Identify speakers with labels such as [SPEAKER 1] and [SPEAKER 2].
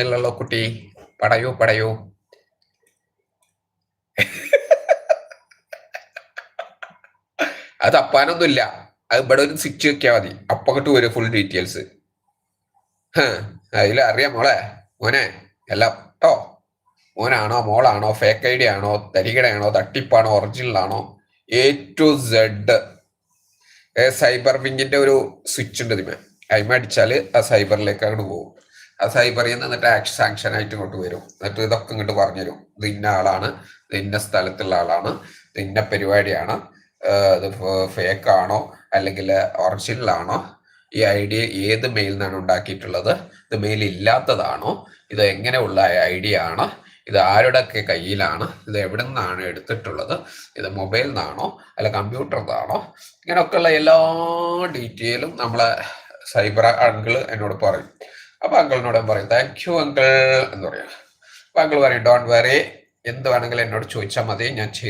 [SPEAKER 1] ല്ലോ കുട്ടി, പടയൂ പടയൂ. അത് തപ്പാനൊന്നുമില്ല. അത് ഇവിടെ ഒരു സ്വിച്ച് വെക്കാൽ മതി, അപ്പൊ കിട്ടു വരും ഫുൾ ഡീറ്റെയിൽസ്. അതിൽ അറിയാം മോളെ, മോനെ എല്ലാം കേട്ടോ. മോനാണോ മോളാണോ, ഫേക്ക് ഐഡി ആണോ, തരികടയാണോ, തട്ടിപ്പാണോ, ഒറിജിനൽ ആണോ, A to Z. സൈബർ വിങ്ങിന്റെ ഒരു സ്വിച്ച് ഉണ്ട് ഇതിമേ. അതിമ അടിച്ചാല് ആ സൈബറിലേക്ക് അങ്ങോട്ട് പോകും. ആ സൈബറിൽ നിന്ന് എന്നിട്ട് സാങ്ഷൻ ആയിട്ട് ഇങ്ങോട്ട് വരും. എന്നിട്ട് ഇതൊക്കെ ഇങ്ങോട്ട് പറഞ്ഞുതരും. ഇത് ഇന്ന ആളാണ്, ഇത് ഇന്ന സ്ഥലത്തുള്ള ആളാണ്, ഇത് ഇന്ന പരിപാടിയാണ്, ഇത് ഫേക്ക് ആണോ അല്ലെങ്കിൽ ഒറിജിനൽ ആണോ, ഈ ഐഡിയ ഏത് മെയിൽ നിന്നാണ് ഉണ്ടാക്കിയിട്ടുള്ളത്, ഇത് മെയിൽ ഇല്ലാത്തതാണോ, ഇത് എങ്ങനെയുള്ള ഐഡിയ ആണ്, ഇത് ആരുടെയൊക്കെ കയ്യിലാണ്, ഇത് എവിടെ നിന്നാണ് എടുത്തിട്ടുള്ളത്, ഇത് മൊബൈൽ നിന്നാണോ അല്ല കമ്പ്യൂട്ടർ നിന്നാണോ, ഇങ്ങനെയൊക്കെയുള്ള എല്ലാ ഡീറ്റെയിലും നമ്മളെ സൈബർ അങ്കിൾ എന്നോട് പറയും. അപ്പൊ അങ്കിളിനോട് ഞാൻ പറയും താങ്ക് യു അങ്കിൾ എന്ന് പറയും. അപ്പൊ അങ്കിൾ പറയും ഡോണ്ട് വറി, എന്ത് വേണമെങ്കിലും എന്നോട് ചോദിച്ചാൽ മതി, ഞാൻ ചെയ്തു